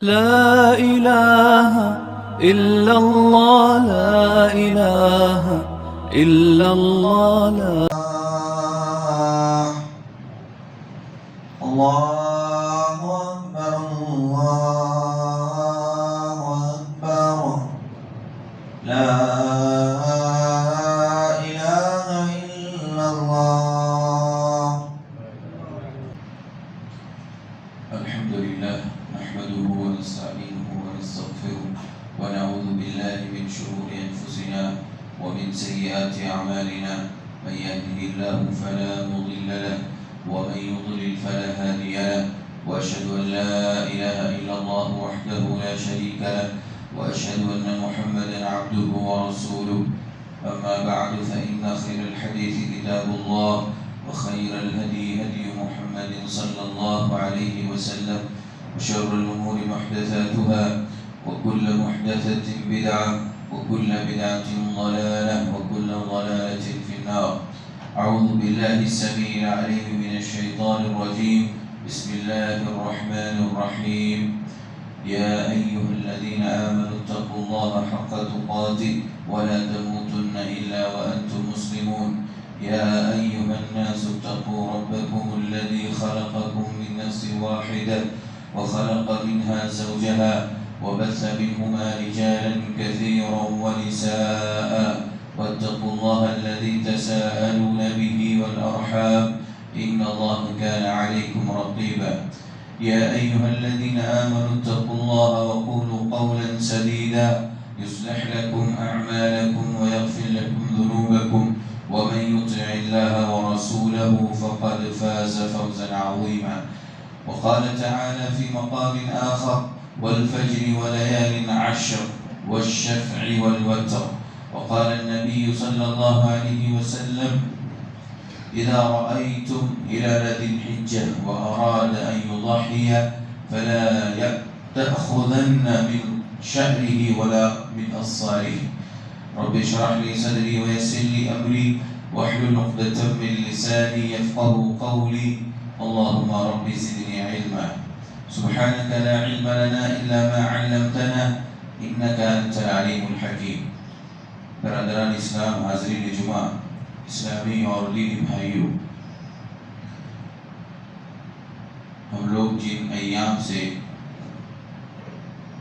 لا إله إلا الله، لا إله إلا الله، لا الله أكبر الله أكبر لا إله إلا الله. الحمد لله نحمده ونستعينه ونستغفره ونعوذ بالله من شرور أنفسنا ومن سيئات أعمالنا. من يهده الله فلا مضل له ومن يضلل فلا هادي له، وأشهد أن لا إله إلا الله وحده لا شريك له، وأشهد أن محمدا عبده ورسوله. أما بعد فإن خير الحديث كتاب الله، وخير الهدي هدي محمد صلى الله عليه وسلم، وشر الأمور محدثاتها، وكل محدثة بدعة، وكل بدعة ضلالة، وكل ضلالة في النار. أعوذ بالله السميع العليم من الشيطان الرجيم. بسم الله الرحمن الرحيم. يا أيها الذين آمنوا اتقوا الله حق تقاته ولا تموتن إلا وأنتم مسلمون. يا أيها الناس اتقوا ربكم الذي خلقكم من نفس واحدة وخلق منها زوجها وبث منهما رجالا كثيرا ونساء، واتقوا الله الذي تساءلون به والأرحام إن الله كان عليكم رقيبا. يا أيها الذين آمنوا اتقوا الله وقولوا قولا سديدا يصلح لكم أعمالكم ويغفر لكم ذنوبكم، ومن يطع الله ورسوله فقد فاز فوزا عظيما. وقال تعالى في مقام آخر: والفجر وليال عشر والشفع والوتر. وقال النبي صلى الله عليه وسلم: إذا رأيتم هلال ذي الحجة وأراد أن يضحي فلا تأخذن من شهره ولا من أصاره. رب اشرح لي صدري ويسر لي أمري واحلل عقدة من لساني يفقهوا قولي. اللهم رب زدني علما. سبحانك لا علم لنا إلا ما علمتنا إنك أنت العليم الحكيم. برادران اسلام، حاضرین جمعہ، اسلامی اور دینی بھائیوں، ہم لوگ جن ایام سے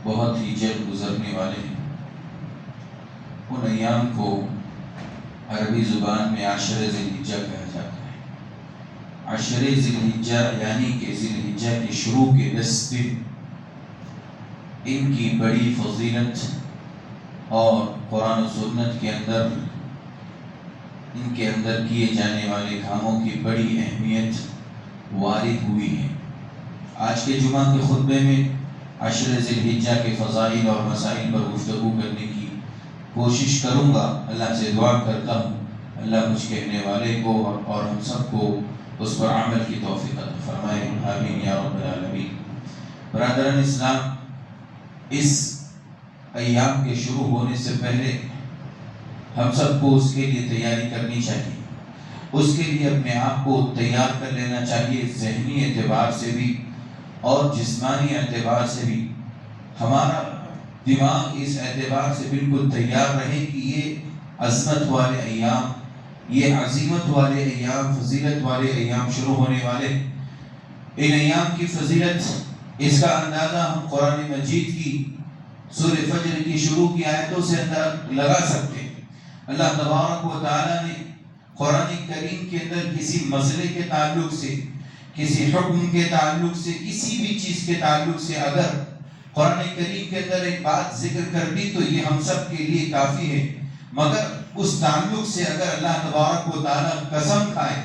بہت ہی جلد گزرنے والے ہیں، ان ایام کو عربی زبان میں عشر ذی الحجہ کہا جاتا ہے۔ عشر ذی الحجہ یعنی کہ ذی الحجہ کے شروع کے 10 دن، ان کی بڑی فضیلت اور قرآن و سنت کے اندر ان کے اندر کیے جانے والے کاموں کی بڑی اہمیت وارد ہوئی ہے۔ آج کے جمعہ کے خطبے میں عشر ذی الحجہ کے فضائل اور مسائل پر گفتگو کرنے کی کوشش کروں گا۔ اللہ سے دعا کرتا ہوں اللہ مجھ کہنے والے کو اور ہم سب کو اس پر عمل کی توفیق عطا فرمائے، آمین یا رب العالمین۔ برادران اسلام، اس ایام کے شروع ہونے سے پہلے ہم سب کو اس کے لیے تیاری کرنی چاہیے، اس کے لیے اپنے آپ کو تیار کر لینا چاہیے، ذہنی اعتبار سے بھی اور جسمانی اعتبار سے بھی۔ ہمارا دماغ اس اعتبار سے بالکل تیار رہے کہ یہ عظمت والے ایام، یہ عظیمت والے ایام، فضیلت والے ایام شروع ہونے والے۔ ان ایام کی فضیلت، اس کا اندازہ ہم قرآن مجید کی سورہ فجر کی شروع کی آیتوں سے لگا سکتے ہیں۔ اللہ تبارک و تعالیٰ نے قرآن کریم کے اندر کسی مسئلے کے تعلق سے، کسی حکم کے تعلق سے، کسی بھی چیز کے تعلق سے اگر قرآن کریم کے اندر ایک بات ذکر کر دی تو یہ ہم سب کے لیے کافی ہے، مگر اس تعلق سے اگر اللہ تبارک و تعالیٰ قسم کھائے،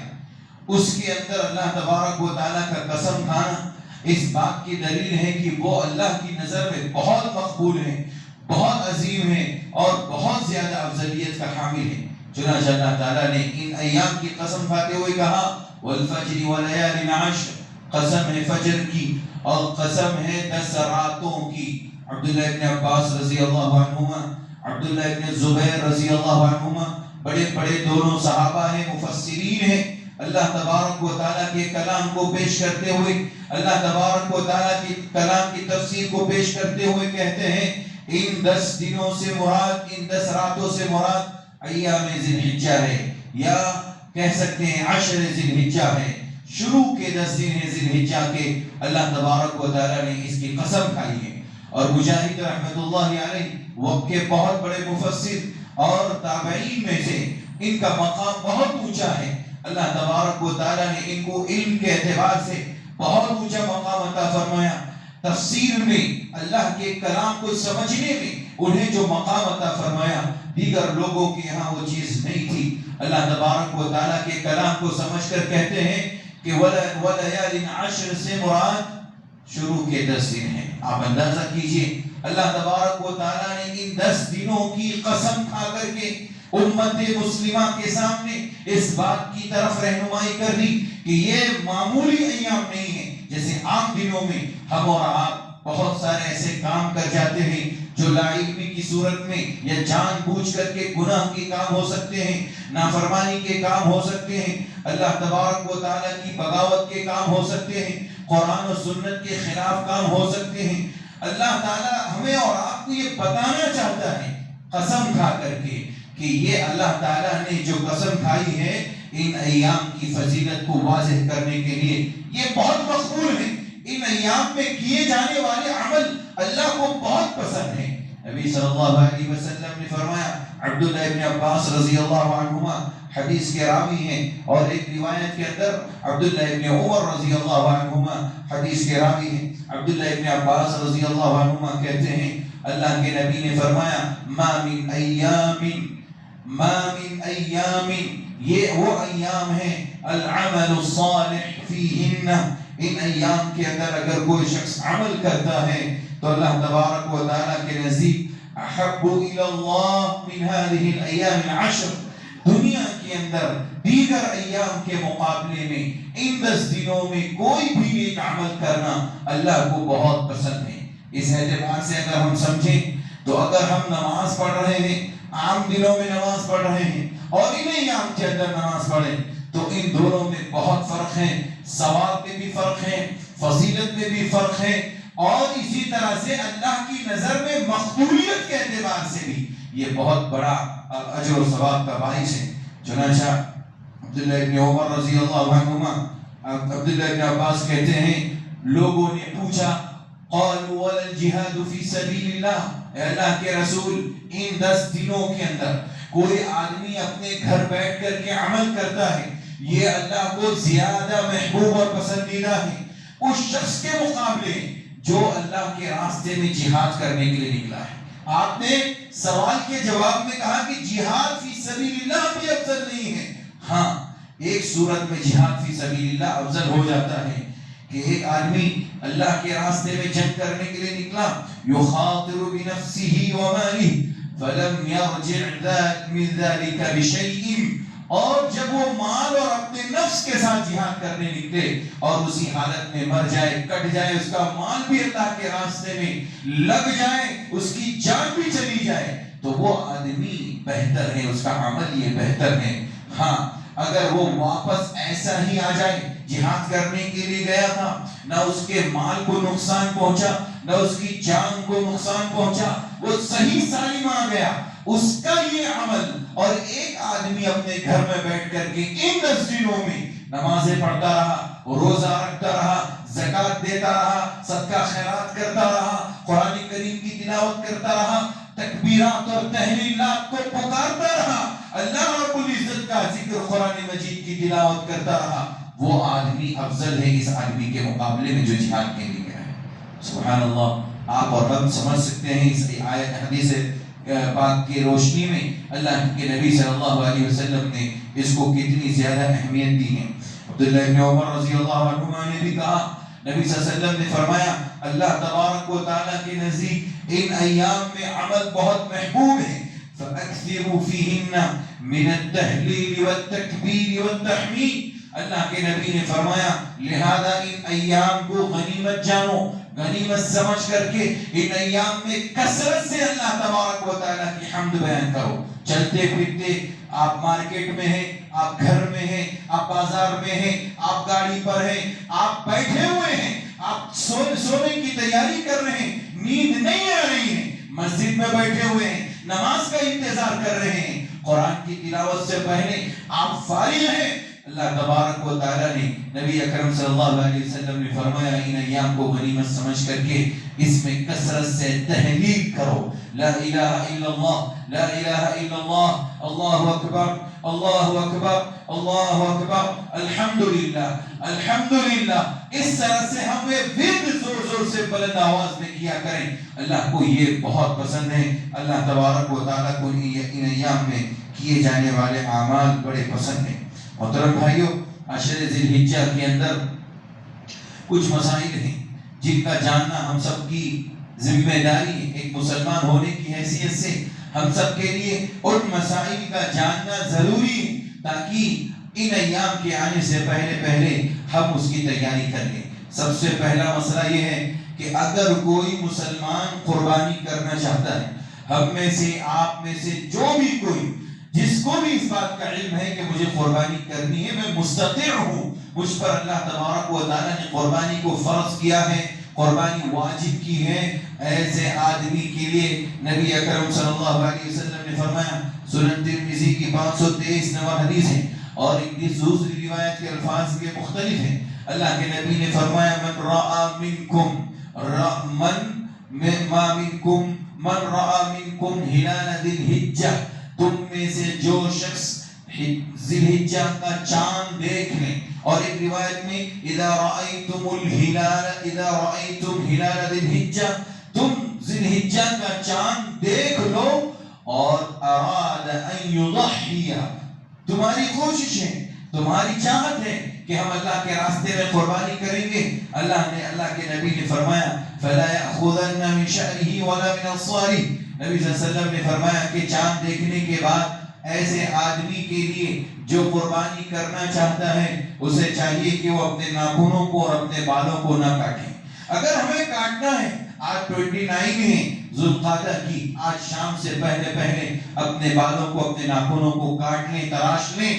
اس کے اندر اللہ تبارک و تعالیٰ کا قسم کھانا اس بات کی دلیل ہے کہ وہ اللہ کی نظر میں بہت مقبول ہے، بہت عظیم ہے اور بہت زیادہ افضلیت کا حامل ہے۔ چنانچہ اللہ تعالیٰ نے ان ایام کی قسم کھاتے ہوئے کہا: والفجر ولیال عشر، قسم ہے فجر کی اور قسم ہے 10 راتوں کی۔ عبداللہ ابن عباس رضی اللہ عنہما، عبداللہ ابن زبیر رضی اللہ عنہما، بڑے بڑے دونوں صحابہ ہیں، مفسرین ہیں، اللہ تبارک و تعالیٰ کے کلام کو پیش کرتے ہوئے، اللہ تبارک و تعالیٰ کے کلام کی تفسیر کو پیش کرتے ہوئے کہتے ہیں ان 10 دنوں سے مراد، ان 10 راتوں سے مراد ایام ذی الحجہ ہے، یا کہہ سکتے ہیں 10 ذی الحجہ ہے، شروع کے 10 دن ہیں ذی الحجہ کے، اللہ تبارک و تعالیٰ نے اس کی قسم کھائی ہے۔ اور مجاہد رحمت اللہ علیہ وقت کے بہت بڑے مفسر اور تابعین میں سے، ان کا مقام بہت اونچا ہے، اللہ تبارک و تعالیٰ نے ان کو علم کے اعتبار سے بہت اونچا مقام عطا فرمایا، تفسیر میں اللہ کے کلام کو سمجھنے میں انہیں جو مقام عطا فرمایا دیگر لوگوں کے یہاں وہ چیز نہیں تھی۔ اللہ تبارک و تعالیٰ کے کلام کو سمجھ کر کہتے ہیں کہ وَلَيَالٍ 10 سے مراد شروع کے 10 دن ہیں۔ آپ اندازہ کیجئے اللہ تبارک و تعالیٰ نے ان 10 دنوں کی قسم کھا کر کے امت مسلمہ کے سامنے اس بات کی طرف رہنمائی کر دی کہ یہ معمولی ایام نہیں ہیں۔ جیسے عام دنوں میں ہم اور آپ بہت سارے ایسے کام کر جاتے ہیں جو لا علمی کی صورت میں یا جان بوجھ کر کے گناہ کے کام ہو سکتے ہیں، نافرمانی کے کام ہو سکتے ہیں، اللہ تبارک و تعالیٰ کی بغاوت کے کام ہو سکتے ہیں، قرآن و سنت کے خلاف کام ہو سکتے ہیں۔ اللہ تعالیٰ ہمیں اور آپ کو یہ بتانا چاہتا ہے قسم کھا کر کے کہ یہ اللہ تعالیٰ نے جو قسم کھائی ہے ان ایام کی فضیلت کو واضح کرنے کے لیے یہ بہت مقبول ہے، ان ایام میں کیے جانے والے عمل اللہ کو بہت پسند ہے۔ نبی صلی اللہ علیہ وسلم نے فرمایا، عبداللہ ابن عباس رضی اللہ عنہما حدیث کے راوی ہیں، اور ایک روایت کے اندر عبداللہ ابن عمر رضی اللہ عنہما حدیث کے راوی ہیں۔ عبداللہ ابن عباس رضی اللہ عنہما کہتے ہیں اللہ کے نبی نے فرمایا ما من ایام، یہ وہ ایام ہیں العمل الصالح فیہن، ان ایام کے اندر اگر کوئی شخص عمل کرتا ہے تو اللہ تبارک و تعالیٰ کے نزدیک احب الی اللہ من هذه الايام العشر، دنیا کے اندر دیگر ایام کے مقابلے میں ان 10 دنوں میں کوئی بھی ایک عمل کرنا اللہ کو بہت پسند ہے۔ اس اعتبار سے اگر ہم سمجھیں تو اگر ہم نماز پڑھ رہے ہیں، عام دنوں میں نماز پڑھ رہے ہیں اور ان ایام کے اندر نماز پڑھیں تو ان دونوں میں بہت فرق ہے، ثواب میں بھی فرق ہے، فضیلت میں بھی فرق ہے، اور اسی طرح سے اللہ کی نظر میں مقبولیت کے اعتبار سے بھی یہ بہت بڑا اجر و ثواب کا باعث ہے۔ چنانچہ عبداللہ ابن عمر رضی اللہ عنہما، عبداللہ ابن عباس کہتے ہیں لوگوں نے پوچھا قالوا ولا الجہاد فی سبیل اللہ، اے اللہ کے رسول ان 10 دنوں کے اندر کوئی آدمی اپنے گھر بیٹھ کر کے عمل کرتا ہے، یہ اللہ کو زیادہ محبوب اور پسندیدہ ہے اس شخص کے مقابلے جو اللہ کے راستے میں جہاد کرنے کے لیے نکلا ہے۔ آپ نے سوال کے جواب میں کہا کہ جہاد فی سبیل اللہ بھی افضل نہیں ہے۔ ہاں، ایک صورت میں جہاد فی سبیل اللہ افضل ہو جاتا ہے کہ ایک آدمی اللہ کے راستے میں جنگ کرنے کے لیے نکلا، یخاطر بنفسه ومالہ فلم یرجع من ذلك بشیء، اور جب وہ مال اور اپنے نفس کے ساتھ جہاد کرنے نکلے اور اسی حالت میں مر جائے، کٹ جائے، اس کا مال بھی اللہ کے راستے میں لگ جائے، اس کی جان بھی چلی جائے، تو وہ آدمی بہتر ہے، اس کا عمل یہ بہتر ہے۔ ہاں، اگر وہ واپس ایسا ہی آ جائے، جہاد کرنے کے لیے گیا تھا، نہ اس کے مال کو نقصان پہنچا نہ اس کی جان کو نقصان پہنچا، وہ صحیح سالم آ گیا، اس کا یہ عمل، اور ایک آدمی اپنے گھر میں بیٹھ کر کے ان 10 دنوں میں نمازیں پڑھتا رہا، روزہ رکھتا رہا، زکوٰۃ دیتا رہا، صدقہ خیرات کرتا رہا، قرآن کریم کی تلاوت کرتا رہا، تکبیرات اور تحلیلات کو پکارتا رہا، اللہ رب العزت کا ذکر قرآن مجید کی تلاوت کرتا رہا، وہ آدمی افضل ہے اس آدمی کے مقابلے میں جو جہاد کے لیے گیا ہے۔ سبحان اللہ، آپ اور ہم سمجھ سکتے ہیں اس آیت حدیث پاک کی روشنی میں اللہ کے نبی صلی اللہ علیہ وسلم نے اس کو کتنی زیادہ اہمیت دی ہے۔ عبداللہ ابن عمر رضی اللہ عنہما نے بھی کہا، نبی صلی اللہ علیہ وسلم نے فرمایا اللہ تبارک و تعالیٰ کے نزدیک ان ایام میں عمل بہت محبوب ہے، فَأَكْثِرُوا فِيهِنَّ مِنَ التَّهْلِيلِ وَالتَّكْبِيرِ وَالتَّحْمِيدِ، اللہ کے نبی نے فرمایا لہذا ان ایام کو غنیمت جانو، غنیمت سمجھ کر کے ان ایام میں کثرت سے اللہ تبارک و تعالیٰ کی حمد بیان کرو، چلتے پھرتے آپ مارکیٹ میں ہیں، آپ گھر میں ہیں، آپ بازار میں ہیں، آپ گاڑی پر ہیں، آپ بیٹھے ہوئے ہیں، آپ سونے کی تیاری کر رہے ہیں، نیند نہیں آ رہی ہے، مسجد میں بیٹھے ہوئے ہیں، نماز کا انتظار کر رہے ہیں، قرآن کی تلاوت سے پہلے آپ فارغ ہیں، اللہ تبارک و تعالیٰ نے نبی اکرم صلی اللہ علیہ وسلم نے فرمایا ان ایام کو غنیمت سمجھ کر کے اس میں کثرت سے تحلیل کرو، لا الہ الا اللہ، لا الہ الا اللہ، اللہ اکبر، اللہ اکبر، اللہ اکبر، الحمدللہ، الحمدللہ۔ اس طرح سے ہمیں ورد زور زور سے بلند آواز میں کیا کریں، اللہ کو یہ بہت پسند ہے، اللہ تبارک و تعالیٰ کو ان ایام میں کیے جانے والے اعمال بڑے پسند ہیں۔ محترم بھائیو، عشر ذی الحجہ کے اندر کچھ مسائل ہیں جن کا جاننا ہم سب کی ذمہ داری ہے، ایک مسلمان ہونے کی حیثیت سے ہم سب کے لیے ان مسائل کا جاننا ضروری ہے تاکہ ان ایام کے آنے سے پہلے ہم اس کی تیاری کر لیں۔ سب سے پہلا مسئلہ یہ ہے کہ اگر کوئی مسلمان قربانی کرنا چاہتا ہے، ہم میں سے آپ میں سے جو بھی کوئی جس کو بھی اس بات کا علم ہے کہ مجھے قربانی کرنی ہے، میں مستطیع ہوں، مجھ پر اللہ تبارک و تعالیٰ نے قربانی کو فرض کیا ہے، قربانی واجب کی ہے، ایسے آدمی کے لیے نبی اکرم صلی اللہ علیہ وسلم نے فرمایا، سنن ترمذی کی 523 نمبر حدیث ہے اور دوسری روایت کے الفاظ کے مختلف ہیں، اللہ کے نبی نے فرمایا من رأى منکم ہلال ذی الحجہ، تم میں سے جو شخص ذی الحجہ کا چاند دیکھ لیں، اور ایک روایت میں اذا رأیتم ہلال ذی الحجہ، تم ذی الحجہ کا چاند دیکھ لو، اور اراد ان یضحی، تمہاری کوشش ہے، تمہاری چاہت ہے کہ ہم اللہ کے راستے میں قربانی کریں گے، اللہ کے نبی نے فرمایا فلا یأخذن من شعره ولا من اصفاره، نبی صلی اللہ علیہ وسلم نے فرمایا کہ چاند دیکھنے کے بعد ایسے آدمی کے لیے جو قربانی کرنا چاہتا ہے اسے چاہیے کہ وہ اپنے ناخنوں کو اور اپنے بالوں کو نہ کاٹے۔ اگر ہمیں کاٹنا ہے، آج 29 ہے ذوالقعدہ کی، آج شام سے پہلے اپنے بالوں کو اپنے ناخنوں کو کاٹ لیں، تراش لیں۔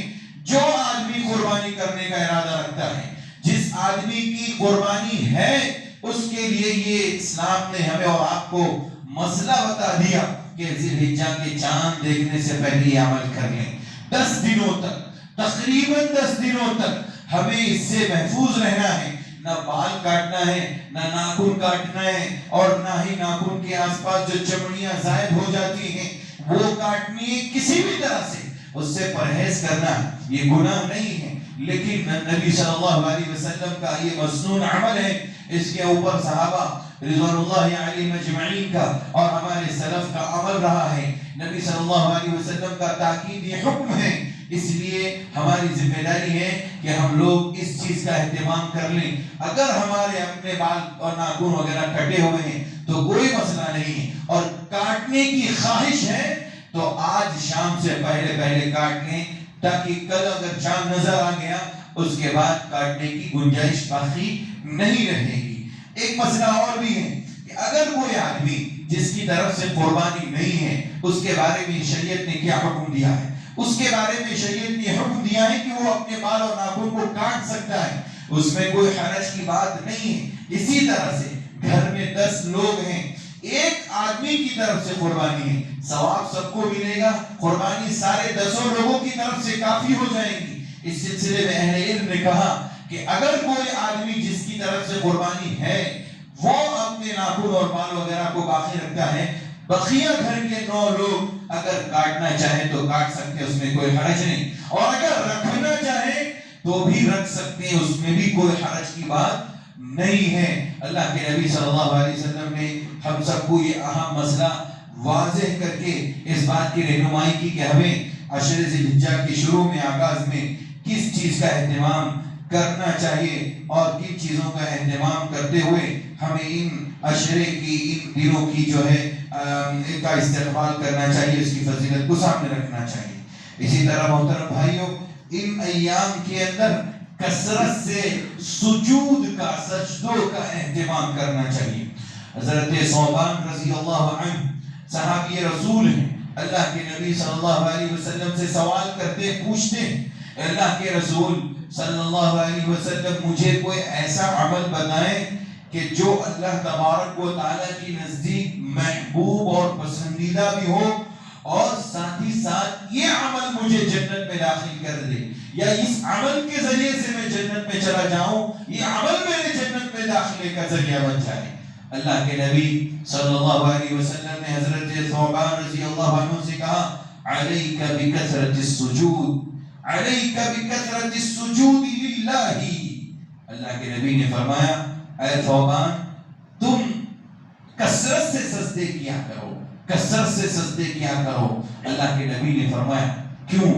جو آدمی قربانی کرنے کا ارادہ رکھتا ہے، جس آدمی کی قربانی ہے، اس کے لیے یہ اسلام نے ہمیں اور آپ کو مسئلہ بتا دیا کہ ذی الحجہ کے چاند دیکھنے سے پہلے یہ عمل کر لیں۔ 10 دنوں تک، تقریباً 10 دنوں تک ہمیں اس سے محفوظ رہنا ہے، نہ بال کاٹنا ہے، نہ ناخن کاٹنا ہے، اور نہ ہی ناخن کے آس پاس جو چمڑیاں زائد ہو جاتی ہیں وہ کاٹنی ہے، کسی بھی طرح سے اس سے پرہیز کرنا، یہ گناہ نہیں ہے، لیکن نبی صلی اللہ علیہ وسلم کا یہ مسنون عمل ہے، اس کے اوپر صحابہ رضوان اللہ علیہم اجمعین کا اور ہمارے سلف کا عمل رہا ہے۔ نبی صلی اللہ علیہ وسلم کا تاکیدی حکم ہے، اس لیے ہماری ذمہ داری ہے کہ ہم لوگ اس چیز کا اہتمام کر لیں۔ اگر ہمارے اپنے بال اور ناخن وغیرہ کٹے ہوئے ہیں تو کوئی مسئلہ نہیں ہے، اور کاٹنے کی خواہش ہے تو آج شام سے پہلے کاٹ لیں، تاکہ کل اگر چاند نظر آ گیا اس کے بعد کاٹنے کی گنجائش باقی نہیں رہے گی۔ ایک مسئلہ اور بھی ہے کہ اگر کوئی آدمی جس کی طرف سے قربانی نہیں ہے، اس کے بارے میں شریعت نے کیا حکم دیا ہے؟ اس کے بارے میں شریعت نے حکم دیا ہے کہ وہ اپنے بال اور ناخن کو کاٹ سکتا ہے، اس میں کوئی حرج کی بات نہیں ہے۔ اسی طرح سے گھر میں 10 لوگ ہیں، ایک آدمی کی طرف سے قربانی ہے، ثواب سب کو ملے گا، قربانی سارے 10 لوگوں کی طرف سے کافی ہو جائے گی۔ اس سلسلے میں اہل علم نے کہا کہ اگر کوئی آدمی جس کی طرف سے قربانی ہے وہ اپنے ناخن اور بال وغیرہ کو باقی رکھتا ہے، بقیہ گھر کے 9 لوگ اگر کاٹنا چاہیں تو کاٹ سکتے، اس میں کوئی حرج نہیں، اور اگر رکھنا چاہیں تو بھی رکھ سکتے ہیں، اس میں بھی کوئی حرج کی بات نہیں ہے۔ اللہ کے نبی صلی اللہ علیہ وسلم نے ہم سب کو یہ اہم مسئلہ واضح کر کے اس بات کی رہنمائی کی کہ ہمیں عشر ذی الحجہ کے شروع میں، آغاز میں کس چیز کا اہتمام کرنا چاہیے، اور کن چیزوں کا اہتمام کرتے ہوئے ہمیں ان عشرے کی، ان دنوں کی جو ہے کا استقبال کرنا چاہیے، اس کی فضیلت کو سامنے رکھنا چاہیے۔ اسی طرح محترم بھائیوں، ان ایام کے اندر کثرت سے سجود کا، سجدوں کا اہتمام کرنا چاہیے۔ حضرت ثوبان رضی اللہ عنہ صحابی رسول ہیں، اللہ کے نبی صلی اللہ علیہ وسلم سے سوال کرتے پوچھتے ہیں اللہ کے رسول صلی اللہ علیہ وسلم مجھے کوئی ایسا عمل بتائیں کہ جو اللہ تبارک و تعالیٰ کی نزدیک محبوب اور پسندیدہ بھی ہو اور ساتھ ہی ساتھ یہ عمل مجھے جنت میں داخل کر دے یا اس عمل کے ذریعے سے میں جنت میں چلا جاؤں یہ عمل میرے جنت میں داخلے کا ذریعہ بن جائے. اللہ کے نبی صلی اللہ علیہ وسلم نے حضرت ثوبان رضی اللہ عنہ سے کہا علیک بکثرت السجود علیک بکثرت السجود للہ. اللہ کے نبی نے فرمایا اے ثوبان تم کثرت سے سجدے کیا کرو کثرت سے سجدے کیا کرو. اللہ کے نبی نے فرمایا کیوں؟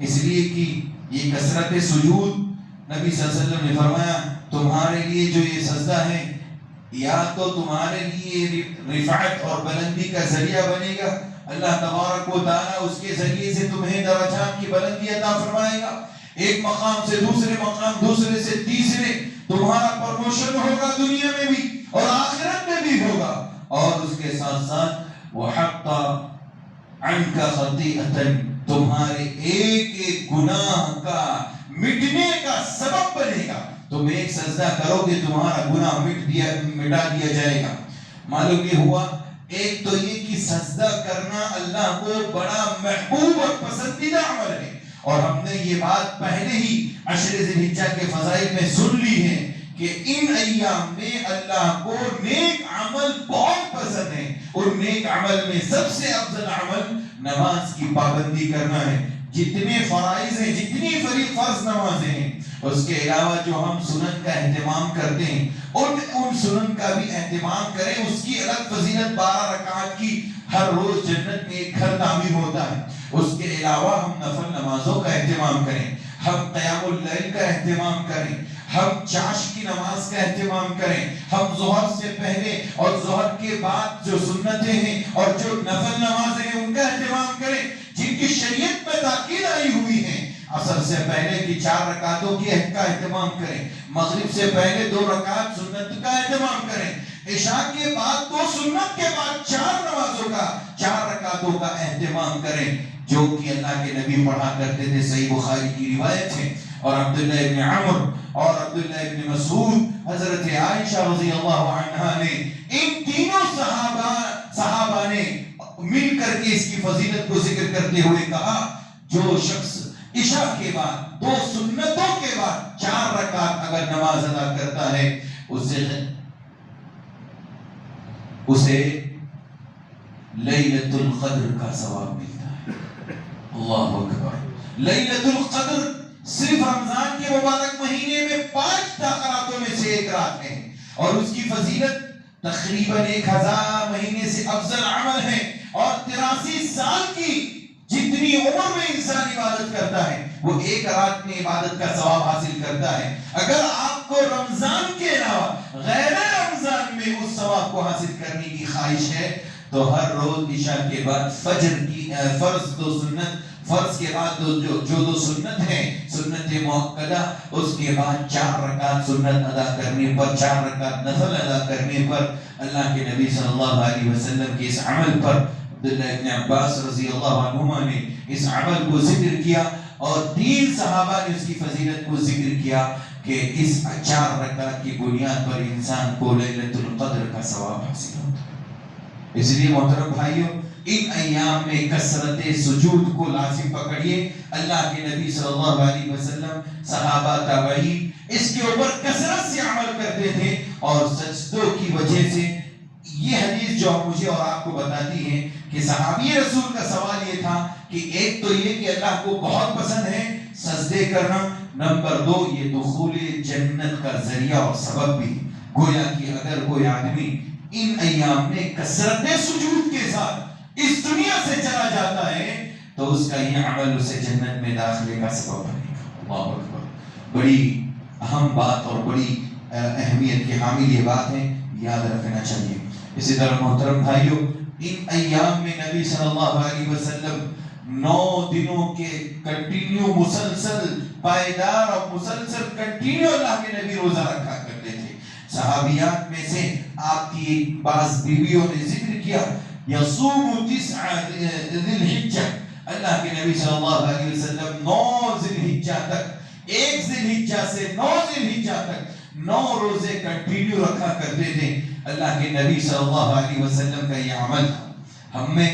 اس لیے کہ یہ کثرت سجود نبی صلی اللہ علیہ وسلم نے فرمایا تمہارے لیے جو یہ سجدہ ہے یا تو تمہارے لیے رفعت اور بلندی کا ذریعہ بنے گا اللہ تبارک و تعالیٰ اس کے ذریعے سے تمہیں درجات کی بلندی عطا فرمائے گا ایک مقام سے دوسرے مقام دوسرے سے تیسرے تمہارا پروموشن ہوگا دنیا میں بھی اور آخرت میں بھی ہوگا اور اس کے ساتھ ساتھ وَحَقَّ عَنْكَ خَطِيئَةً تمہارے ایک ایک گناہ کا مٹنے کا سبب بنے گا. تم ایک سجدہ کرو گے تمہارا گناہ مٹا دیا جائے گا. معلوم یہ ہوا ایک تو یہ کہ سجدہ کرنا اللہ کو بڑا محبوب اور پسندیدہ عمل ہے اور ہم نے یہ بات پہلے ہی عشر ذی الحجہ کے فضائل میں سن لی ہے کہ ان ایام میں اللہ کو نیک عمل بہت پسند ہے اور نیک عمل میں سب سے افضل عمل نماز کی پابندی کرنا ہے. جتنے فرائض ہیں جتنی فرض نمازیں ہیں اس کے علاوہ جو ہم سنن کا اہتمام کرتے ہیں ان سنن کا بھی اہتمام کریں. اس کی الگ فضیلت 12 رکعت کی ہر روز جنت میں ایک گھر تعمیر ہوتا ہے. اس کے علاوہ ہم نفل نمازوں کا اہتمام کریں ہم قیام اللیل کا اہتمام کریں ہم چاش کی نماز کا اہتمام کریں ہم ظہر سے پہلے اور ظہر کے بعد جو سنتیں ہیں اور جو نفل نمازیں ہیں ان کا اہتمام کریں جن کی شریعت میں تاکید آئی ہوئی ہیں. عصر سے پہلے کی 4 رکعتوں کا اہتمام کریں مغرب سے پہلے 2 رکعت سنت کا اہتمام کریں عشاء کے بعد 2 سنت کے بعد 4 نمازوں کا 4 رکعتوں کا اہتمام کریں جو کہ اللہ کے نبی پڑھا کرتے تھے. صحیح بخاری کی روایت ہے اور عبداللہ ابن عمر اور عبداللہ ابن مسعود حضرت عائشہ رضی اللہ عنہا نے ان تینوں صحابہ نے مل کر کے اس کی فضیلت کو ذکر کرتے ہوئے کہا جو شخص عشاء کے بعد 2 سنتوں کے بعد 4 رکعت اگر نماز ادا کرتا ہے اسے لیلۃ القدر کا ثواب ملتا ہے. اللہ اکبر. لیلۃ القدر صرف رمضان کے مبارک مہینے میں 5 راتوں میں سے ایک رات ہے اور اس کی فضیلت تقریباً 1000 مہینے سے افضل عمل ہے اور 83 سال کی جتنی عمر میں انسان عبادت کرتا ہے وہ ایک رات میں عبادت کا ثواب حاصل کرتا ہے. اگر آپ کو رمضان کے علاوہ غیر رمضان میں اس ثواب کو حاصل کرنے کی خواہش ہے تو ہر روز عشاء کے بعد فجر کی فرض کے بعد جو 2 سنت ہیں سنت مؤکدہ اس کے بعد 4 رکعت سنت ادا کرنے پر 4 رکعت نفل ادا کرنے پر اللہ کے نبی صلی اللہ علیہ وسلم کے اس عمل پر عبداللہ ابن عباس رضی اللہ عنہما نے اس عمل کو ذکر کیا اور 3 صحابہ نے اس کی فضیلت کو ذکر کیا کہ اس 4 رکعت کی بنیاد پر انسان کو لیلۃ القدر کا ثواب حاصل ہوتا ہے. اس لیے محترم بھائیوں ان ایام میں کثرت سجود کو لازم پکڑیے. اللہ کے نبی صلی اللہ علیہ وسلم صحابہ تابعین اس کے اوپر کثرت سے عمل کرتے تھے اور سجدوں کی وجہ سے یہ حدیث جو مجھے اور آپ کو بتاتی ہے کہ صحابی رسول کا سوال یہ تھا کہ ایک تو یہ کہ اللہ کو بہت پسند ہے سجدے کرنا نمبر 2 یہ دخول جنت کا ذریعہ اور سبب بھی. گویا کہ اگر کوئی آدمی ان ایام میں کثرت سجود کے ساتھ اس دنیا سے چلا جاتا ہے تو اس کا یہ عمل اسے جنت میں داخلے کا سبب بنے گا. اللہ اکبر. بڑی اہم بات اور بڑی اہمیت کی حامل یہ بات ہے یاد رکھنا چاہیے. اسی طرح محترم بھائیوں ان ایام میں نبی صلی اللہ علیہ وسلم 9 دنوں کے کنٹینیو مسلسل پائیدار اور مسلسل کنٹینیو اللہ کے نبی روزہ رکھا کرتے تھے. صحابیات میں سے آپ کی بعض بیویوں نے ذکر کیا یصوم 9 ذی الحجہ، اللہ کے نبی صلی اللہ علیہ وسلم 9 ذی الحجہ تک، 1 ذی الحجہ سے 9 ذی الحجہ تک 9 روزے کنٹینیو رکھا کرتے تھے۔ اللہ کے نبی صلی اللہ علیہ وسلم کا یہ عمل تھا۔ ہم میں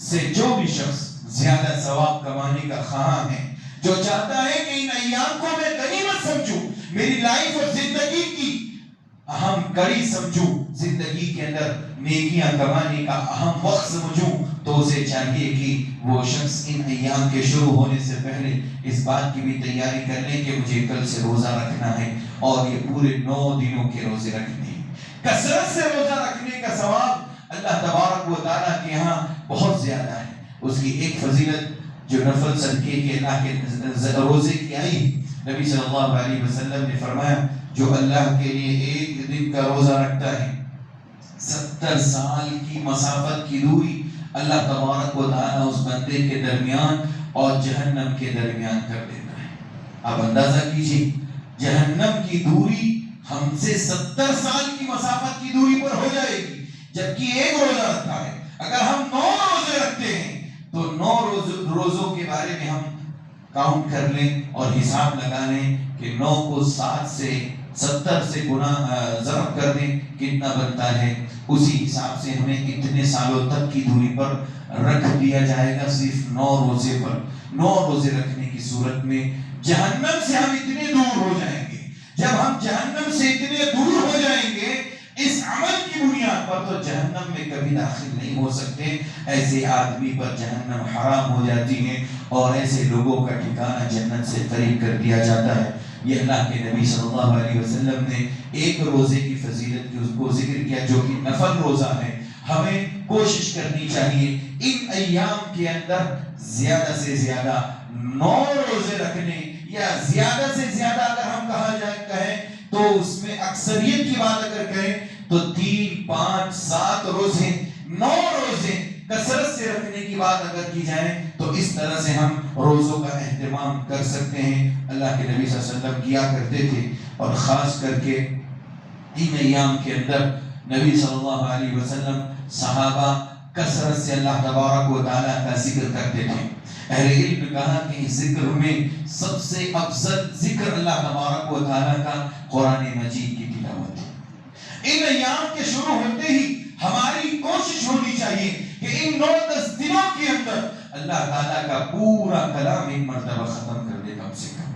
سے جو بھی شخص زیادہ ثواب کمانے کا خواہاں ہے، جو چاہتا ہے کہ ان ایام کو میں غنیمت سمجھوں، میری لائف اور زندگی کی اہم کڑی سمجھوں، زندگی کے اندر نیکیاں کمانے کا اہم وقت سمجھوں، تو اسے چاہیے کہ وہ شخص ان ایام کے شروع ہونے سے پہلے اس بات کی بھی تیاری کر لیں کہ مجھے کل سے روزہ رکھنا ہے، اور یہ پورے 9 دنوں کے روزے رکھنے ہیں۔ کثرت سے روزہ رکھنے کا ثواب اللہ تبارک و تعالیٰ کے یہاں بہت زیادہ ہے۔ اس کی ایک فضیلت جو نفل صدقے کے اللہ کے روزے کی آئی، نبی صلی اللہ علیہ وسلم نے فرمایا جو اللہ کے لیے ایک دن کا روزہ رکھتا ہے، 70 سال کی مسافت کی دوری اللہ تبارک و تعالیٰ اس بندے کے درمیان اور جہنم کے درمیان کر دیتا ہے۔ آپ اندازہ کیجئے، جہنم کی دوری ہم سے 70 سال کی مسافت کی دوری پر ہو جائے گی، جبکہ ایک روزہ رکھتا ہے۔ اگر ہم 9 روزے رکھتے ہیں تو 9 روزوں کے بارے میں ہم کاؤنٹ کر لیں اور حساب لگا لیں کہ 9 کو 7 سے 70 سے ضرب کر دیں، کتنا بنتا ہے۔ اسی حساب سے ہمیں اتنے سالوں تک کی دوری پر رکھ دیا جائے گا، صرف 9 روزے پر۔ 9 روزے رکھنے کی صورت میں جہنم سے ہم اتنے دور ہو جائیں گے۔ جب ہم جہنم سے اتنے دور ہو جائیں گے اس عمل کی بنیاد پر، تو جہنم میں کبھی داخل نہیں ہو سکتے۔ ایسے آدمی پر جہنم حرام ہو جاتی ہے اور ایسے لوگوں کا ٹھکانہ جنت سے قریب کر دیا جاتا ہے۔ یہ اللہ کے نبی صلی اللہ علیہ وسلم نے ایک روزے کی فضیلت کی اس کو ذکر کیا جو کہ نفل روزہ ہے۔ ہمیں کوشش کرنی چاہیے ان ایام کے اندر زیادہ سے زیادہ 9 روزے رکھنے، یا زیادہ سے زیادہ اگر ہم کہیں تو اس میں اکثریت کی بات اگر کریں تو 3، 5، 7 روزے، 9 روزے کثرت سے رکھنے کی بات اگر کی جائے تو اس طرح سے ہم روزوں کا اہتمام کر سکتے ہیں۔ اللہ کے نبی صلی اللہ علیہ وسلم کیا کرتے تھے، اور خاص کر کے ان ایام کے اندر نبی صلی اللہ علیہ وسلم صحابہ کثرت سے اللہ تبارک و تعالیٰ کا ذکر کرتے تھے۔ اہل علم نے کہا کہ ذکر میں سب سے افضل ذکر اللہ تبارک و تعالیٰ کا قرآن مجید کی تلاوت ہے۔ ان ایام کے شروع ہوتے ہی ہماری کوشش ہونی چاہیے کہ ان 9-10 دنوں کے اندر اللہ تعالیٰ کا پورا کلام ایک مرتبہ ختم کر دے، کم سے کم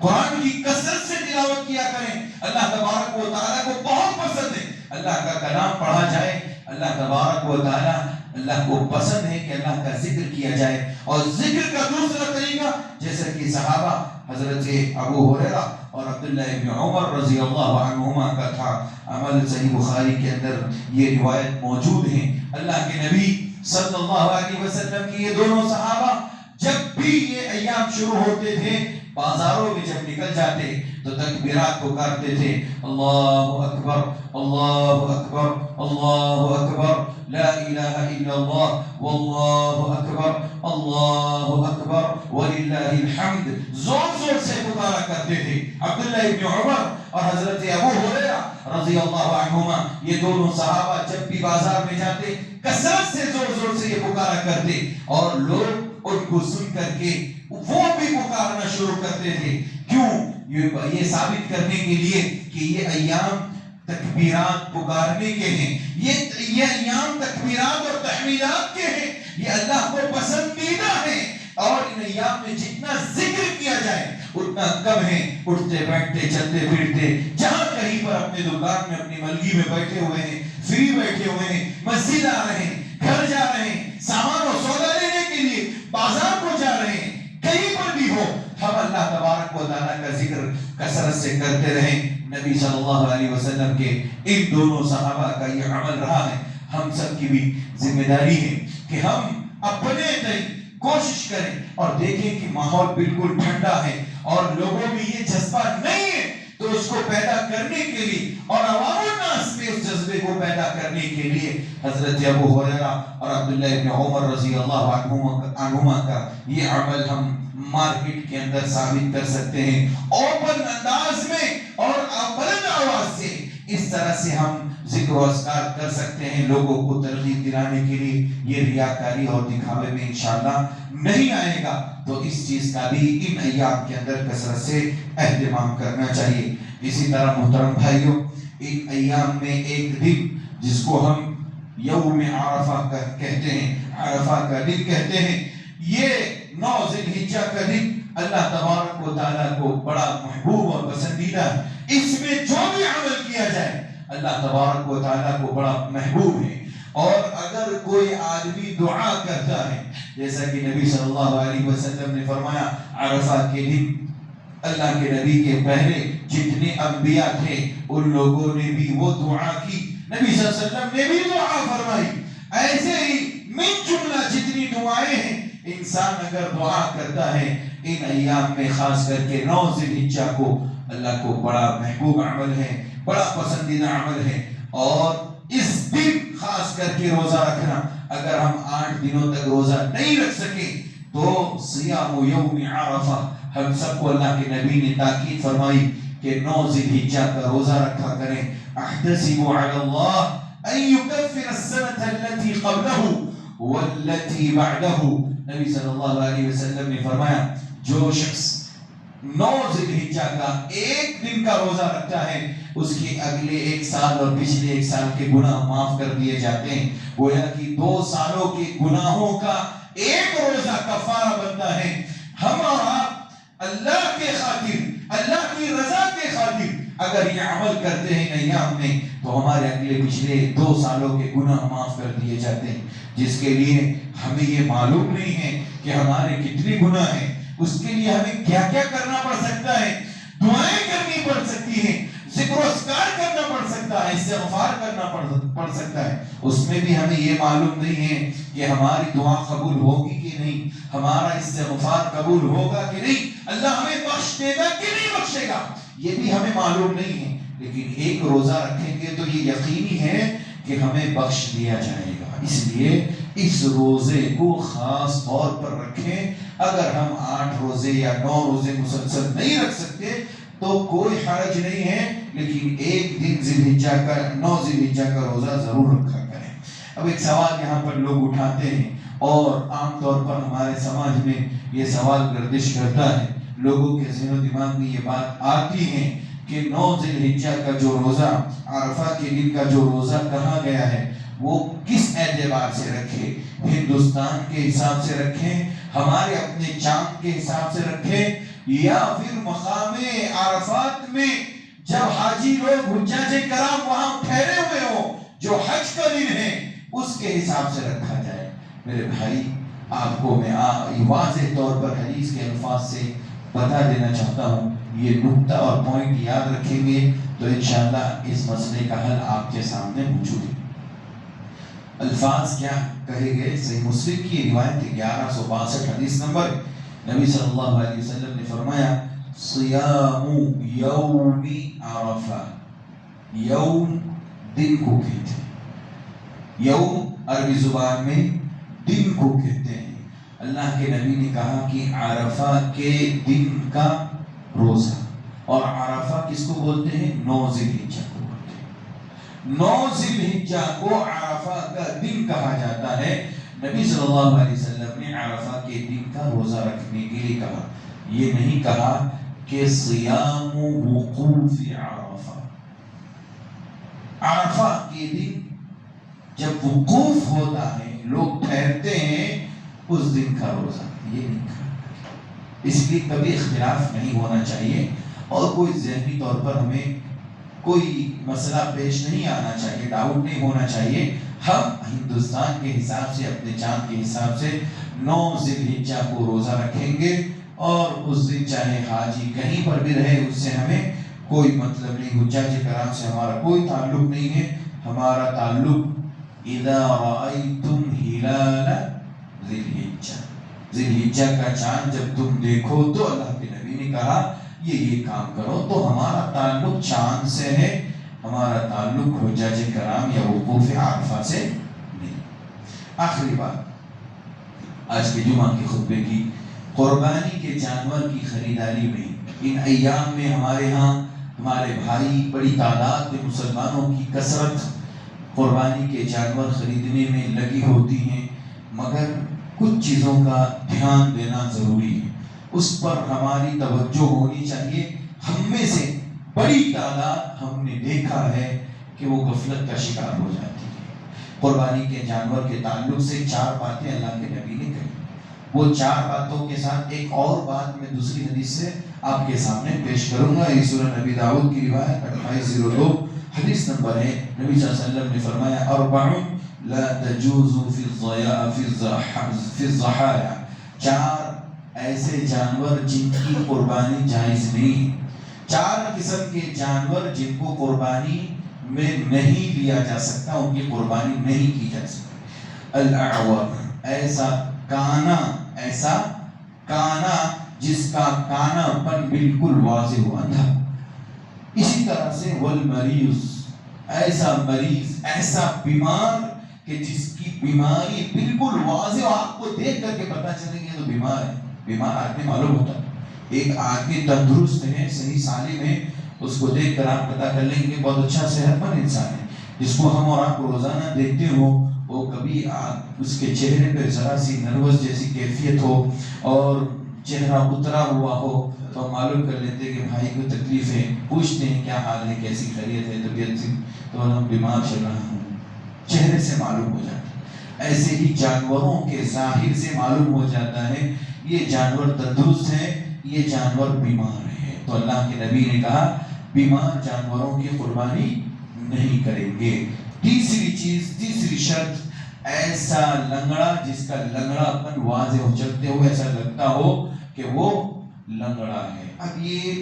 قرآن کی کثرت سے تلاوت کیا کریں۔ اللہ تبارک و تعالیٰ کو بہت پسند ہے اللہ کا کلام پڑھا جائے۔ اللہ تبارک و تعالیٰ اللہ کو پسند ہے کہ اللہ کا ذکر کیا جائے۔ اور ذکر کا دوسرا طریقہ جیسا کہ صحابہ حضرت ابو ہریرہ اور عبداللہ ابن عمر رضی اللہ عنہما کا تھا، عمل صحیح بخاری کے اندر یہ روایت موجود ہے۔ اللہ کے نبی صلی اللہ علیہ وسلم کی یہ دونوں صحابہ جب بھی یہ ایام شروع ہوتے تھے، بازاروں میں جب نکل جاتے تو تکبیرات پکارتے تھے، اللہ اکبر اللہ اکبر اللہ اکبر لا الہ الا اللہ واللہ اکبر اللہ اکبر وللہ الحمد، زور زور سے پکارا کرتے تھے۔ عبداللہ ابن عمر اور حضرت ابو ہریرہ رضی اللہ عنہما یہ دونوں صحابہ جب بھی بازار میں جاتے کثرت سے زور زور سے یہ پکارا کرتے، اور لوگ ان کو سن کر کے وہ بھی پکارنا شروع کرتے تھے۔ کیوں؟ یہ ثابت کرنے کے لیے کہ یہ ایام تکبیرات پکارنے کے ہیں، یہ ایام تکبیرات اور تحمیدات کے ہیں، یہ اللہ کو پسندیدہ ہیں، اور ان ایام میں جتنا ذکر کیا جائے اتنا کم ہے۔ اٹھتے بیٹھتے چلتے پھرتے جہاں کہیں پر اپنے دکان میں اپنی ملگی میں بیٹھے ہوئے ہیں، فری بیٹھے ہوئے ہیں، مسجد آ رہے ہیں، گھر جا رہے ہیں، سامان و سودا لینے کے لیے بازار کو جا رہے ہیں، کہیں پر بھی ہو ہم اللہ تبارک و تعالیٰ کا ذکر کثرت سے کرتے رہیں۔ نبی صلی اللہ علیہ وسلم کے ان دونوں صحابہ کا یہ عمل رہا ہے۔ ہم سب کی بھی ذمہ داری ہے کہ ہم اپنے تئیں کوشش کریں اور دیکھیں کہ ماحول بالکل ٹھنڈا ہے اور لوگوں میں یہ جذبہ نہیں ہے، تو اس کو پیدا کرنے کے لیے اور عوام الناس میں اس جذبے کو پیدا کرنے کے لیے حضرت ابو ہریرہ اور عبداللہ ابن عمر رضی اللہ عنہما کا یہ عمل ہم مارکیٹ کے اندر ثابت کر سکتے ہیں، اوپن انداز میں اور بلند آواز سے۔ اس طرح سے ہم ذکر و اذکار کر سکتے ہیں لوگوں کو ترغیب دلانے کے لیے، یہ ریاکاری اور دکھاوے میں انشاءاللہ نہیں آئے گا۔ تو اس چیز کا بھی ان ایام کے اندر کثرت سے اہتمام کرنا چاہیے۔ اسی طرح محترم بھائیوں، ان ایام میں ایک دن جس کو ہم یوم عرفہ کہتے ہیں، عرفہ کا دن کہتے ہیں، یہ 9 ذی الحجہ کا دن اللہ تبارک و تعالیٰ کو بڑا محبوب اور پسندیدہ ہے۔ اس میں جو بھی عمل کیا جائے اللہ تبارک و تعالیٰ کو بڑا محبوب ہے۔ اور اگر کوئی آدمی دعا کرتا ہے، جیسا کہ نبی صلی اللہ علیہ وسلم نے فرمایا، عرفہ کے دن اللہ کے نبی کے پہلے جتنے انبیاء تھے ان لوگوں نے بھی وہ دعا کی، نبی صلی اللہ علیہ وسلم نے بھی دعا فرمائی۔ ایسے ہی من جملہ جتنی دعائیں ہیں، انسان اگر دعا کرتا ہے ان ایام میں، خاص کر کے 9 ذی الحجہ کو، اللہ کو بڑا محبوب عمل ہے، بڑا پسندیدہ عمل ہے۔ اور اس دن خاص کر کے روزہ رکھنا، اگر ہم 8 دنوں تک روزہ نہیں رکھ سکے تو صیام یوم عرفہ، ہم سب کو اللہ کے نبی نے تاکید فرمائی کہ 9 ذی الحجہ کا روزہ رکھا کریں۔ احتسب علی اللہ ان یکفر السنة التي قبلہ والتي بعدہ، نبی صلی اللہ علیہ وسلم نے فرمایا جو شخص 9 ذی الحجہ کا ایک دن کا روزہ رکھتا ہے، اس کے اگلے 1 سال اور پچھلے 1 سال کے گناہ معاف کر دیے جاتے ہیں۔ گویا کہ 2 سالوں کے گناہوں کا ایک روزہ کفارہ بنتا ہے۔ ہمارا اللہ کے خاطر، اللہ کی رضا کے خاطر اگر یہ عمل کرتے ہیں ایام میں تو ہمارے اگلے پچھلے 2 سالوں کے گناہ معاف کر دیے جاتے ہیں، جس کے لیے ہمیں یہ معلوم نہیں ہے کہ ہمارے کتنے گناہ ہیں۔ اس کے لیے ہمیں کیا کیا کرنا پڑ سکتا ہے، دعائیں کرنی پڑ سکتی ہیں، ذکر و اذکار کرنا پڑ سکتا ہے، استغفار کرنا پڑ سکتا ہے۔ اس میں بھی ہمیں یہ معلوم نہیں ہے کہ ہماری دعا قبول ہوگی کہ نہیں، ہمارا استغفار قبول ہوگا کہ نہیں، اللہ ہمیں بخش دے گا کہ نہیں بخشے گا، یہ بھی ہمیں معلوم نہیں ہے۔ لیکن ایک روزہ رکھیں گے تو یہ یقینی ہے کہ ہمیں بخش دیا جائے گا۔ اس لیے اس روزے کو خاص طور پر رکھیں۔ اگر ہم 8 روزے یا 9 روزے مسلسل نہیں رکھ سکتے تو کوئی حرج نہیں ہے، لیکن ایک دن 9 ذی الحجہ کا روزہ ضرور رکھا کریں۔ اب ایک سوال یہاں پر لوگ اٹھاتے ہیں اور عام طور پر ہمارے سماج میں یہ سوال گردش کرتا ہے، لوگوں کے ذہن و دماغ میں یہ بات آتی ہے کہ 9 ذی الحجہ کا جو روزہ، عرفہ کے دن کا جو روزہ کہا گیا ہے وہ کس اعتبار سے رکھے، ہندوستان کے حساب سے رکھیں، ہمارے اپنے چاند کے حساب سے رکھیں، یا پھر مقام عرفات میں جب حاجی لوگ حجاج کرام وہاں ٹھہرے ہوئے ہوں، جو حج کا دن ہے اس کے حساب سے رکھا جائے۔ میرے بھائی، آپ کو میں واضح طور پر حدیث کے الفاظ سے بتا دینا چاہتا ہوں، یہ نقطہ اور پوائنٹ یاد رکھیں گے تو انشاءاللہ اس مسئلے کا حل آپ کے سامنے موجود ہے۔ الفاظ کیا کہے گئے؟ صحیح مسلم کی روایت 1162 حدیث نمبر، نبی صلی اللہ علیہ وسلم نے فرمایا صیام یوم عرفہ، یوم دن کو کہتے ہیں، یوم عربی زبان میں دن کو کہتے ہیں۔ اللہ کے نبی نے کہا کہ عرفہ کے دن کا روزہ، اور عرفہ کس کو بولتے ہیں؟ 9 ذی الحجہ کو بولتے ہیں۔ 9 ذی الحجہ کو عرفہ کا دن کہا جاتا ہے۔ نبی صلی اللہ علیہ وسلم نے عرفہ کے دن کا روزہ رکھنے کے لیے کہا، یہ نہیں کہا کہ صیام وقوف عرفہ، عرفہ کے دن جب وقوف ہوتا ہے، لوگ ٹھہرتے ہیں، اس دن کا روزہ، یہ نہیں کہا۔ اس لیے کبھی اختلاف نہیں ہونا چاہیے اور کوئی ذہنی طور پر ہمیں کوئی مسئلہ پیش نہیں آنا چاہیے، ڈاؤٹ نہیں ہونا چاہیے۔ ہم ہندوستان کے حساب سے، اپنے چاند کے حساب سے 9 ذی الحجہ کو روزہ رکھیں گے، اور اس دن چاہے حاجی کہیں پر بھی رہے اس سے ہمیں کوئی مطلب نہیں، حجاج کرام سے ہمارا کوئی تعلق نہیں ہے۔ ہمارا تعلق اذا رأیتم ہلال ذی الحجہ، ذی الحجہ کا چاند جب تم دیکھو تو اللہ کے نبی نے کہا یہ کام کرو، تو ہمارا تعلق چاند سے ہے، ہمارا تعلق حجاج کرام یا وقوف عرفہ سے نہیں۔ آخری بات آج کے جمعہ کے خطبے کی، قربانی کے جانور کی خریداری میں ان ایام میں ہمارے ہاں ہمارے بھائی بڑی تعداد میں مسلمانوں کی کثرت قربانی کے جانور خریدنے میں لگی ہوتی ہیں، مگر کچھ چیزوں کا دھیان دینا ضروری ہے، اس پر ہماری توجہ ہونی چاہیے۔ ہم میں سے بڑی تعداد ہم نے دیکھا ہے کہ وہ غفلت کا شکار ہو جاتی ہے۔ قربانی کے جانور کے تعلق سے 4 باتیں اللہ کے نبی نے کہی، وہ 4 باتوں کے ساتھ ایک اور بات میں دوسری حدیث سے آپ کے سامنے پیش کروں گا۔ یہ سورہ نبی داؤد کی روایت 2802 حدیث نمبر ہے۔ نبی صلی اللہ علیہ وسلم نے فرمایا اربع لا تجوز فی الضحایا، 4 ایسے جانور جن کی قربانی جائز نہیں، 4 قسم کے جانور جن کو قربانی میں نہیں لیا جا سکتا، ان کی قربانی نہیں کی جا سکتی۔ الاعور، ایسا کانا جس کا کانا پن بالکل واضح ہو، اندھا۔ اسی طرح سے والمریض، ایسا مریض، ایسا بیمار کہ جس کی بیماری بالکل واضح ہو، آپ کو دیکھ کر کے پتہ چلے گا تو بیمار ہے۔ بیمار آدمی معلوم ہوتا ہے، ایک آدمی تندرست ہے، صحیح سالم ہے، اس کو دیکھ کر آپ پتہ کر لیں گے بہت اچھا صحت مند انسان ہے۔ جس کو ہم اور آپ کو روزانہ دیکھتے ہو، وہ کبھی اس کے چہرے پہ ذرا سی نروس جیسی کیفیت ہو اور چہرہ اترا ہوا ہو تو ہم معلوم کر لیتے ہیں کہ بھائی کوئی تکلیف ہے، پوچھتے ہیں کیا حال ہے، کیسی خیریت ہے، طبیعت سے، تو ہم بیمار چل رہا ہوں، چہرے سے معلوم ہو جاتا ہے۔ ایسے ہی جانوروں کے ظاہر سے معلوم ہو جاتا ہے یہ جانور تندرست ہیں، یہ جانور بیمار ہیں۔ تو اللہ کے نبی نے کہا بیمار جانوروں کی قربانی نہیں کریں گے۔ تیسری شرط، ایسا لنگڑا جس کا لنگڑا پن واضح ہو، چلتے ہوئے ایسا لگتا ہو کہ وہ لنگڑا ہے۔ اب یہ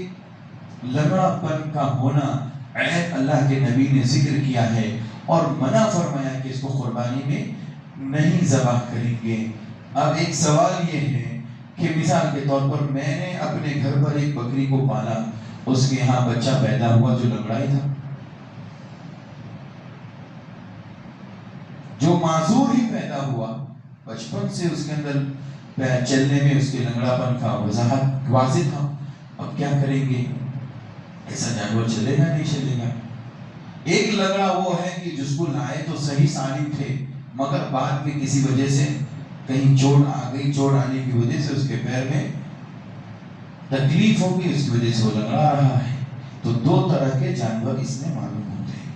لنگڑا پن کا ہونا عیب اللہ کے نبی نے ذکر کیا ہے اور منع فرمایا کہ اس کو قربانی میں نہیں ذبح کریں گے۔ اب ایک سوال یہ ہے کہ مثال کے طور پر میں نے اپنے گھر پر ایک بکری کو پالا، اس کے یہاں بچہ پیدا ہوا جو لنگڑا ہی تھا، جو معذور ہی پیدا ہوا، بچپن سے اس کے اندر چلنے میں اس کے لنگڑا پن کا وضاحت واضح تھا۔ اب کیا کریں گے؟ ایسا جانور چلے گا نہیں چلے گا؟ ایک لنگڑا وہ ہے کہ جس کو لائے تو صحیح سالم تھے، مگر بعد میں کسی وجہ سے کہیں چوٹ آ گئی، چوٹ آنے کی وجہ سے اس کے پیر میں تکلیف ہوگی، اس کی وجہ سے وہ لنگڑا رہا ہے۔ تو 2 طرح کے جانور اس میں معلوم ہوتے ہیں،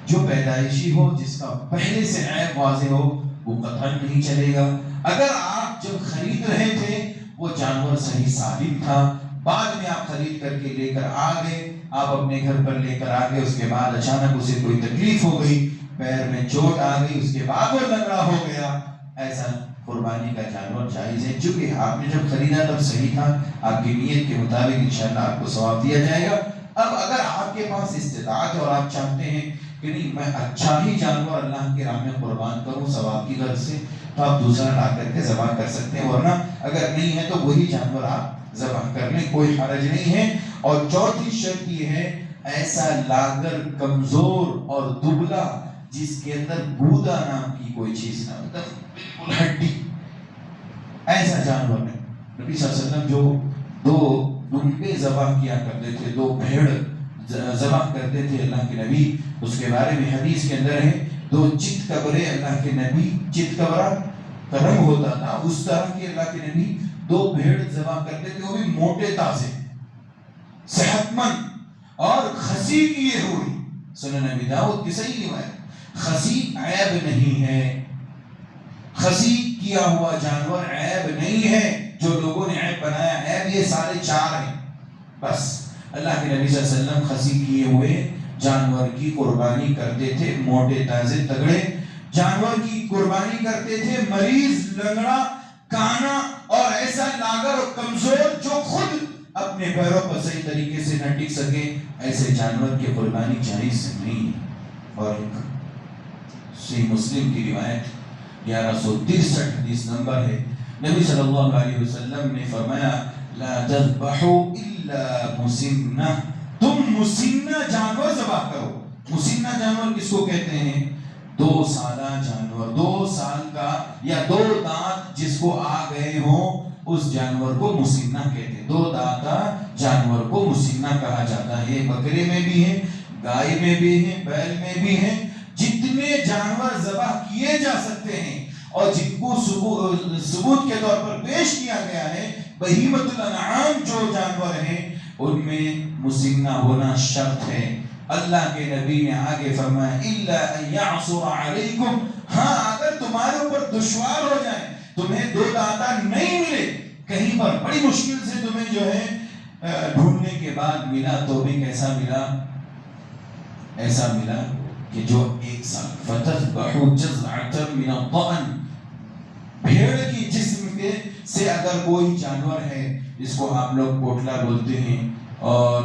جو پیدائشی ہو، جس کا پہلے سے عیب واضح ہو، وہ قطعاً نہیں چلے گا۔ اگر آپ جب خرید رہے تھے وہ جانور صحیح سالم تھا، بعد میں آپ خرید کر کے لے کر آ گئے، آپ اپنے گھر پر لے کر آ گئے، اس کے بعد اچانک اسے کوئی تکلیف ہو گئی، پیر میں چوٹ آ گئی، اس کے بعد وہ لنگڑا ہو گیا، ایسا قربانی کا جانور جائز ہے۔ چونکہ آپ نے جب خریدا تب صحیح تھا، آپ کی نیت کے مطابق انشاءاللہ آپ کو ثواب دیا جائے گا۔ اب اگر آپ کے پاس استطاعت ہے اور آپ چاہتے ہیں کہ نہیں میں اچھا ہی جانور اللہ کے راہ میں قربان کروں ثواب کی غرض سے، تو آپ دوسرا لا کر کے ذبح کر سکتے ہیں، ورنہ اگر نہیں ہے تو وہی جانور آپ ذبح کر لیں، کوئی حرج نہیں ہے۔ اور چوتھی شرط یہ ہے ایسا لاگر کمزور اور دبلا جس کے اندر گودا نام کی کوئی چیز نہ، مطلب بالکل ہڈی، ایسا جانور ہے۔ نبی صلی اللہ علیہ وسلم جو 2 دمبے ذبح کیا کرتے تھے، 2 بھیڑ ذبح کرتے تھے اللہ کے نبی، اس کے بارے میں حدیث کے اندر ہے 2 چت کبرے اللہ کے نبی، چت کبرا کا رنگ ہوتا تھا اس طرح کے اللہ کے نبی 2 بھیڑ ذبح کرتے تھے، وہ بھی موٹے تازے، صحت مند اور خسی کیے ہوئی۔ سنن نبی داؤد کی صحیح روایت، خسی عیب نہیں ہے، خسی کیا ہوا جانور عیب نہیں ہے، جو لوگوں نے عیب بنایا عیب یہ سارے 4 ہیں بس۔ اللہ کے نبی صلی اللہ علیہ وسلم خسی کیے ہوئے جانور کی قربانی کرتے تھے، موٹے تازے تگڑے جانور کی قربانی کرتے تھے، مریض، لنگڑا، کانا اور ایسا لاگر اور کمزور جو خود اپنے پیروں پر صحیح طریقے سے نہ ٹک سکے، ایسے جانور کی قربانی جائز نہیں۔ اور صحیح مسلم کی روایت 1163 حدیث نمبر ہے، نبی صلی اللہ علیہ وسلم نے فرمایا لا تذبحوا الا مسنہ، تم مسنہ جانور ذبح کرو۔ مسنہ جانور کس کو کہتے ہیں؟ 2 سالہ جانور، 2 سال کا یا 2 دانت جس کو آ گئے ہوں اس جانور کو مسنہ کہتے ہیں۔ 2 دانتا جانور کو مسنہ کہا جاتا ہے۔ بکرے میں بھی ہے، گائے میں بھی ہے، بیل میں بھی ہے، جتنے جتنے جانور ذبح کیے جا سکتے ہیں اور جن کو ثبوت کے طور پر پیش کیا گیا ہے، بہیمۃ الانعام جو جانور ہیں ان میں مسنہ ہونا شرط ہے۔ اللہ کے نبی نے آگے فرمایا الا ان یعصر علیکم، ہاں اگر تمہارے اوپر دشوار ہو جائے، تمہیں دو دانتا نہیں ملے، کہیں پر بڑی مشکل سے تمہیں جو ہے ڈھونڈنے کے بعد ملا، تو بھی کیسا ملا؟ ایسا ملا کہ جو 1 سال فتذبح جزعة من الضأن، بھیڑ کی جسم کے سے اگر کوئی جانور ہے جس کو آپ لوگ پوٹلا بولتے ہیں اور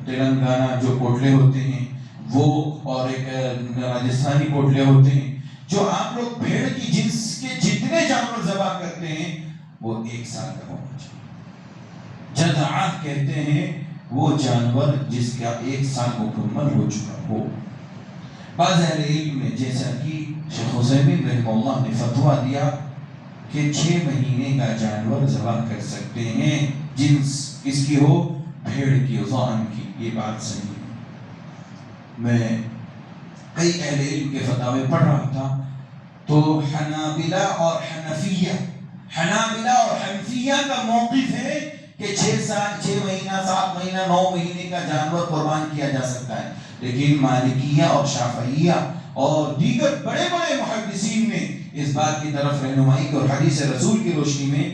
تلنگانہ جو پوٹلے ہوتے ہیں وہ، اور ایک راجستھانی پوٹلے ہوتے ہیں، جو آپ لوگ بھیڑ کی جنس کے جتنے جانور ذبح کرتے ہیں وہ 1 سال کا ہونا چاہیے۔ جذعہ کہتے ہیں وہ جانور جس کا 1 سال مکمل ہو چکا ہو۔ بعض اہل علم نے جیسا کہ شیخ عثیمین رحمہ اللہ نے فتویٰ دیا کہ 6 مہینے کا جانور ذبح کر سکتے ہیں، جنس کس کی ہو؟ بھیڑ کی، ضان کی۔ یہ بات صحیح ہے۔ میں کئی اہل علم کے فتاوے پڑھ رہا تھا تو حنابلہ اور حنفیہ کا موقف ہے کہ 6 سال، 6 مہینہ، 7 مہینہ، 9 مہینے کا جانور قربان کیا جا سکتا ہے، لیکن مالکیہ اور شافعیہ اور دیگر بڑے بڑے محدثین نے اس بات کی طرف رہنمائی کی اور حدیث رسول کی روشنی میں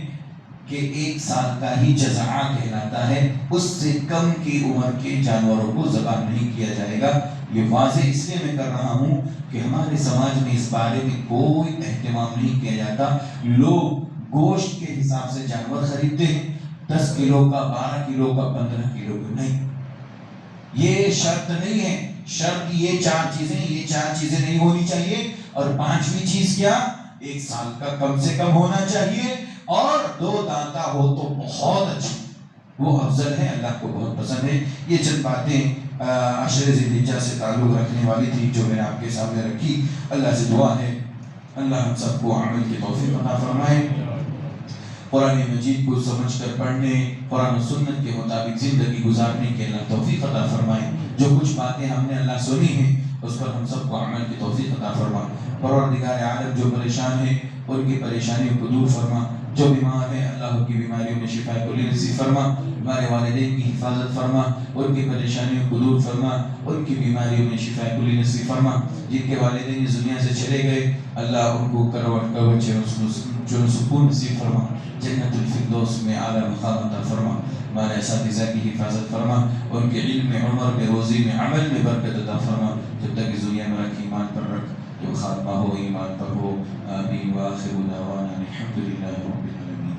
کہ 1 سال کا ہی جزعہ کہلاتا ہے، اس سے کم کی عمر کے جانوروں کو ذبح نہیں کیا جائے گا۔ یہ واضح اس لیے میں کر رہا ہوں کہ ہمارے سماج میں اس بارے میں کوئی اہتمام نہیں کیا جاتا۔ لوگ گوشت کے حساب سے جانور خریدتے ہیں، 10 کلو کا، 12 کلو کا، 15 کلو کا، نہیں، یہ شرط نہیں ہے۔ شرط یہ 4 چیزیں نہیں ہونی چاہیے، اور 5ویں چیز کیا؟ 1 سال کا کم سے کم ہونا چاہیے، اور 2 دانتا ہو تو بہت اچھا، وہ افضل ہے، اللہ کو بہت پسند ہے۔ یہ چند باتیں عشر ذی الحجہ سے تعلق رکھنے والی تھی جو میں نے آپ کے سامنے رکھی۔ اللہ سے دعا ہے اللہ ہم سب کو عمل کی توفیق عطا فرمائے، قرآن مجید کو سمجھ کر پڑھنے، قرآن و سنت کے مطابق زندگی گزارنے کے اللہ توفیق عطا فرمائے۔ جو کچھ باتیں ہم نے اللہ سنی ہیں اس پر ہم سب کو عمل کی توفیق عطا فرما۔ پروردگار عالم جو پریشان ہیں ان کی پریشانیوں کو دور فرما، جو بیمار ہیں اللہ کی بیماریوں میں شفا کلی نصیب فرما، ہمارے والدین کی حفاظت فرما، ان کی پریشانیوں کو دور فرما، ان کی بیماریوں میں شفا کلی نصیب فرما۔ جن کے والدین اس دنیا سے چلے گئے اللہ ان کو کروٹ کبچ جو سکون نصیب فرما، جنت الفردوس میں اعلیٰ مقام عطا فرما۔ ہمارے اساتذہ کی حفاظت فرما، ان کے علم میں، عمر میں، روزی میں، عمل میں برکت عطا فرما، جب تک اس دنیا میں رکھ ایمان پر رکھ، جو خاتمہ ہو ایمان پر ہو۔ آمین وآخر دعوانا الحمدللہ رب العالمین۔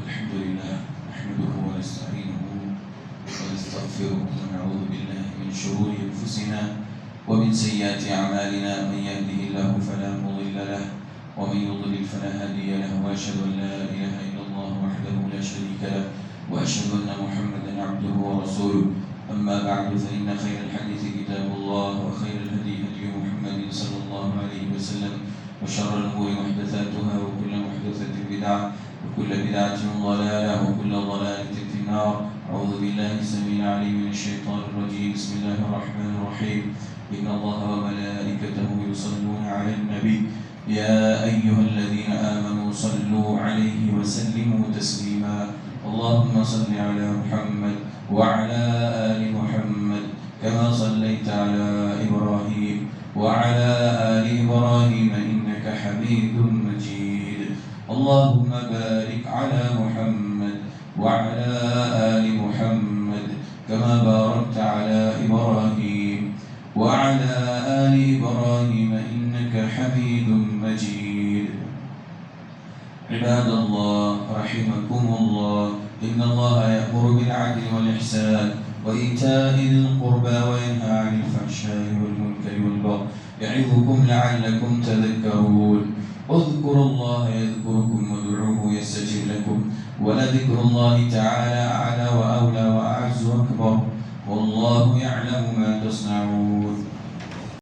الحمدللہ نحمده ونستعینه ونستغفره ونعوذ باللہ من شرور انفسنا ومن سيئات أعمالنا، من يهده الله فلا مضل له ومن يضلل فلا هادي له، وأشهد أن لا إله إلا الله وحده لا شريك له، وأشهد أن محمدا عبده ورسوله. أما بعد فإن خير الحديث كتاب الله، وخير الهدي هدي محمد صلى الله عليه وسلم، وشر الأمور محدثاتها، وكل محدثة بدعة، وكل بدعة ضلالة، وكل ضلالة في النار. أعوذ بالله السميع العليم من الشيطان الرجيم. بسم الله الرحمن الرحيم. إن الله وملائكته يصلون على النبي يا أيها الذين آمنوا صلوا عليه وسلموا تسليما. اللهم صل على محمد وعلى آل محمد كما صليت على إبراهيم وعلى آل إبراهيم إنك حميد مجيد. اللهم بارك على محمد وعلى آل محمد كما باركت على إبراهيم وعلى آل إبراهيم إنك حميد مجيد. عباد الله رحمكم الله، إن الله يأمر بالعدل والإحسان وإيتاء ذي القربى وينهى عن الفحشاء والمنكر والبغي يعظكم لعلكم تذكرون. اذكروا الله يذكركم وادعوه يستجب لكم، ولذكر الله تعالى أعلى وأولى وأعز وأكبر، والله يعلم ما تصنعون.